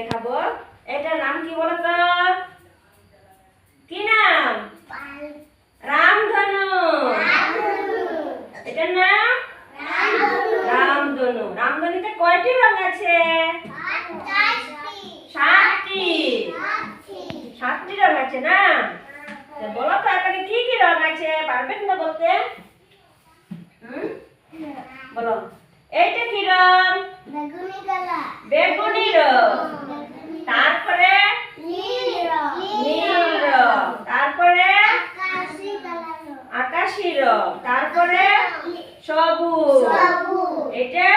দেখাবো। এটার নাম কি বলো তো? কি নাম? রামধনু। এটার নাম রামধনু। রামধনুতে কয়টি রং আছে? 7টি রং আছে না? বলো তো এখানে কি কি রং আছে? পারবেন না বলতে? বলো। এইটা কি রং? বেগুনি রং। তারপরে নীল রং। তারপরে আকাশী রং। তারপরে সবুজ। এটা